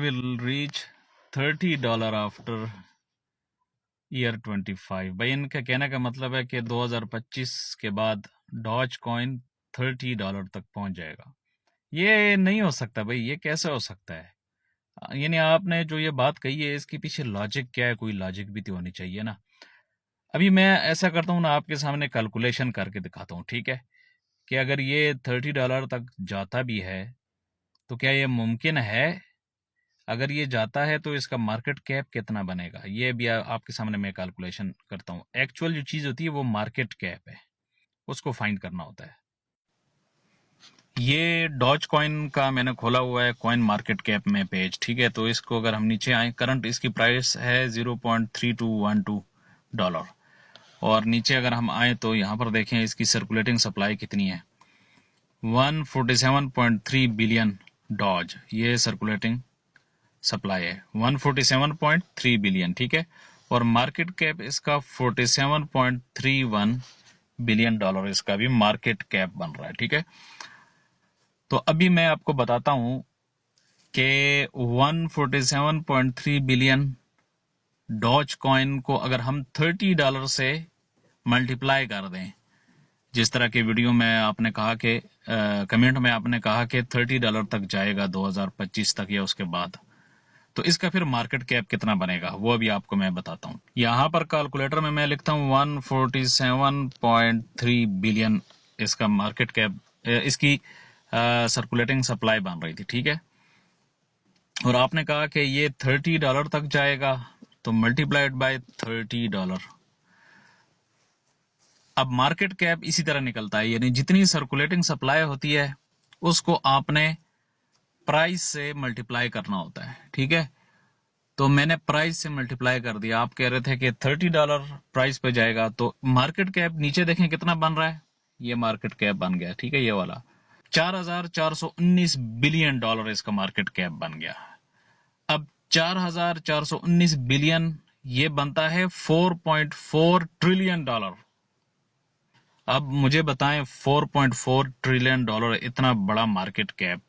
will reach $30 after year 25। भाई इनका कहने का मतलब है कि 2025 के बाद डॉज कॉइन $30 तक पहुंच जाएगा। ये नहीं हो सकता भाई, ये कैसे हो सकता है? यानी आपने जो ये बात कही है इसके पीछे लॉजिक क्या है? कोई लॉजिक भी तो होनी चाहिए ना। अभी मैं ऐसा करता हूँ ना, आपके सामने कैलकुलेशन करके दिखाता हूँ, ठीक है? कि अगर ये $30 तक जाता भी है तो क्या ये मुमकिन है? अगर ये जाता है तो इसका मार्केट कैप कितना बनेगा, ये भी आपके सामने मैं कैलकुलेशन करता हूँ। एक्चुअल जो चीज़ होती है वो मार्केट कैप है, उसको फाइंड करना होता है। ये डॉज कॉइन का मैंने खोला हुआ है कॉइन मार्केट कैप में पेज, ठीक है? तो इसको अगर हम नीचे आए, करंट इसकी प्राइस है $0.3212, और नीचे अगर हम आए तो यहाँ पर देखें इसकी सर्कुलेटिंग सप्लाई कितनी है, 147.3 बिलियन डॉज, ये सर्कुलेटिंग सप्लाई है 147.3 बिलियन, ठीक है? और मार्केट कैप इसका $47.31 बिलियन इसका भी मार्केट कैप बन रहा है, ठीक है? तो अभी मैं आपको बताता हूं कि 147.3 बिलियन डॉज कॉइन को अगर हम $30 से मल्टीप्लाई कर दें, जिस तरह के वीडियो में आपने कहा कि कमेंट में आपने कहा कि $30 तक जाएगा 2025 तक या उसके बाद, तो इसका फिर मार्केट कैप कितना बनेगा वो भी आपको मैं बताता हूँ। यहाँ पर कैलकुलेटर में मैं लिखता हूँ 147.3 बिलियन इसका मार्केट कैप, इसकी सर्कुलेटिंग सप्लाई बन रही थी, ठीक है? और आपने कहा कि ये $30 तक जाएगा, तो मल्टीप्लाइड बाय $30। अब मार्केट कैप इसी तरह निकलता है, यानी जितनी सर्कुलेटिंग सप्लाई होती है उसको आपने प्राइस से मल्टीप्लाई करना होता है, ठीक है? तो मैंने प्राइस से मल्टीप्लाई कर दिया। आप कह रहे थे कि $30 प्राइस पे जाएगा, तो मार्केट कैप नीचे देखें कितना बन रहा है, ये मार्केट कैप बन गया, ठीक है? ये वाला $4,419 बिलियन इसका मार्केट कैप बन गया। अब 4,419 बिलियन ये बनता है $4.4 ट्रिलियन। अब मुझे बताएं, $4.4 ट्रिलियन इतना बड़ा मार्केट कैप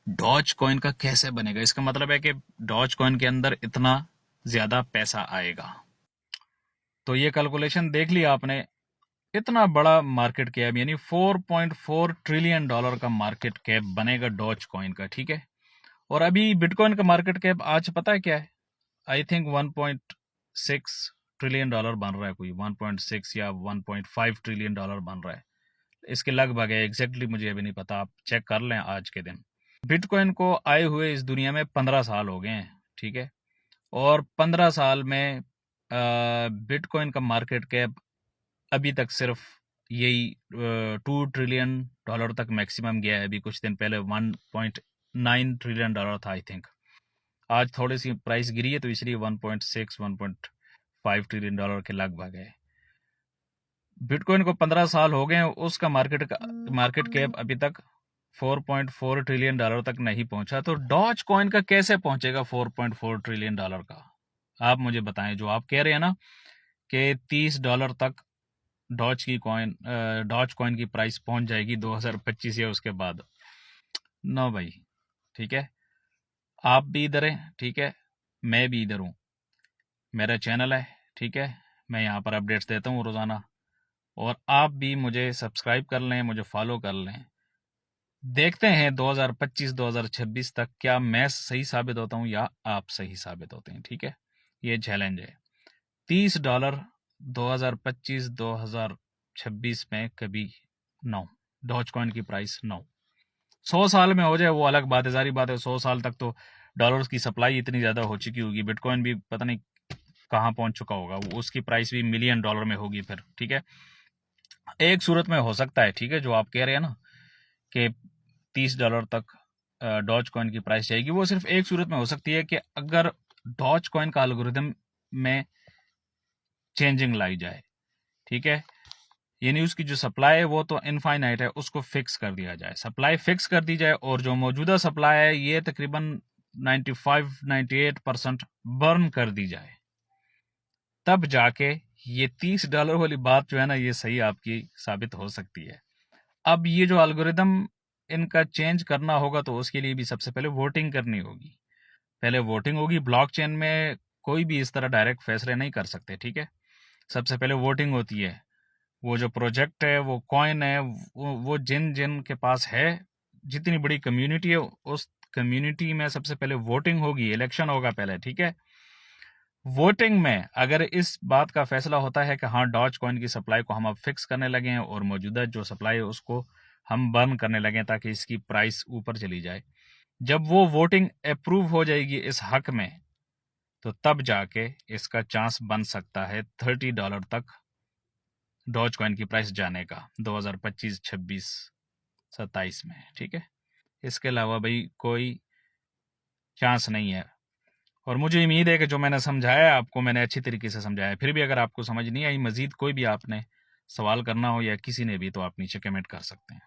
डॉज कॉइन का कैसे बनेगा? इसका मतलब है कि डॉज कॉइन के अंदर इतना ज्यादा पैसा आएगा। तो ये कैलकुलेशन देख लिया आपने, इतना बड़ा मार्केट कैप यानी $4.4 ट्रिलियन का मार्केट कैप बनेगा डॉज कॉइन का, ठीक है? और अभी बिटकॉइन का मार्केट कैप आज पता है क्या है? आई थिंक $1.6 ट्रिलियन बन रहा है, कोई 1.6 या 1.5 ट्रिलियन बन रहा है, इसके लगभग है। एग्जैक्टली मुझे अभी नहीं पता, आप चेक कर लें आज के दिन। बिटकॉइन को आए हुए इस दुनिया में 15 साल हो गए हैं, ठीक है? और 15 साल में बिटकॉइन का मार्केट कैप अभी तक सिर्फ यही $2 ट्रिलियन तक मैक्सिमम गया है। अभी कुछ दिन पहले $1.9 ट्रिलियन था आई थिंक। आज थोड़ी सी प्राइस गिरी है तो इसलिए 1.6 1.5 ट्रिलियन के लगभग है। बिटकॉइन को 15 साल हो गए, उसका मार्केट कैप अभी तक $4.4 ट्रिलियन तक नहीं पहुंचा। तो डॉज कॉइन का कैसे पहुंचेगा $4.4 ट्रिलियन का? आप मुझे बताएं। जो आप कह रहे हैं ना कि $30 तक डॉज कॉइन की प्राइस पहुंच जाएगी 2025 या उसके बाद, नो भाई, ठीक है? आप भी इधर हैं, ठीक है? मैं भी इधर हूं, मेरा चैनल है, ठीक है? मैं यहाँ पर अपडेट्स देता हूँ रोजाना, और आप भी मुझे सब्सक्राइब कर लें, मुझे फॉलो कर लें। देखते हैं 2025-2026 तक क्या मैं सही साबित होता हूं या आप सही साबित होते हैं, ठीक है? ये चैलेंज है। $30 2025-2026 में कभी 9 डॉज कॉइन की प्राइस 9। 100 साल में हो जाए वो अलग बात है, सारी बात है। 100 साल तक तो डॉलर्स की सप्लाई इतनी ज्यादा हो चुकी होगी, बिटकॉइन भी पता नहीं कहाँ पहुंच चुका होगा, उसकी प्राइस भी मिलियन डॉलर में होगी फिर, ठीक है? एक सूरत में हो सकता है, ठीक है, जो आप कह रहे हैं ना कि $30 तक डॉज कॉइन की प्राइस जाएगी, वो सिर्फ एक सूरत में हो सकती है कि अगर डॉज कॉइन का एल्गोरिथम में चेंजिंग लाई जाए, ठीक है? यानी उसकी जो सप्लाई है वो तो इनफाइनाइट है, उसको फिक्स कर दिया जाए, सप्लाई फिक्स कर दी जाए, और जो मौजूदा सप्लाई है ये तकरीबन 95-98% बर्न कर दी जाए, तब जाके ये $30 वाली बात जो है ना, ये सही आपकी साबित हो सकती है। अब ये जो एल्गोरिदम इनका चेंज करना होगा तो उसके लिए भी सबसे पहले वोटिंग करनी होगी। पहले वोटिंग होगी। ब्लॉकचेन में कोई भी इस तरह डायरेक्ट फैसले नहीं कर सकते, ठीक है। सबसे पहले वोटिंग होती है। वो जो प्रोजेक्ट है, वो कॉइन है, वो जिन जिन के पास है, जितनी बड़ी कम्युनिटी है, उस कम्युनिटी में सबसे पहले वोटिंग होगी, इलेक्शन होगा पहले, ठीक है। वोटिंग में अगर इस बात का फैसला होता है कि हाँ, डॉज कॉइन की सप्लाई को हम अब फिक्स करने लगे हैं और मौजूदा जो सप्लाई है उसको हम बर्न करने लगे ताकि इसकी प्राइस ऊपर चली जाए, जब वो वोटिंग अप्रूव हो जाएगी इस हक में, तो तब जाके इसका चांस बन सकता है $30 तक डॉज कॉइन की प्राइस जाने का 2025, 26, 27 में, ठीक है। इसके अलावा भाई कोई चांस नहीं है। और मुझे उम्मीद है कि जो मैंने समझाया आपको, मैंने अच्छी तरीके से समझाया। फिर भी अगर आपको समझ नहीं आई, मजीद कोई भी आपने सवाल करना हो या किसी ने भी, तो आप नीचे कमेंट कर सकते हैं।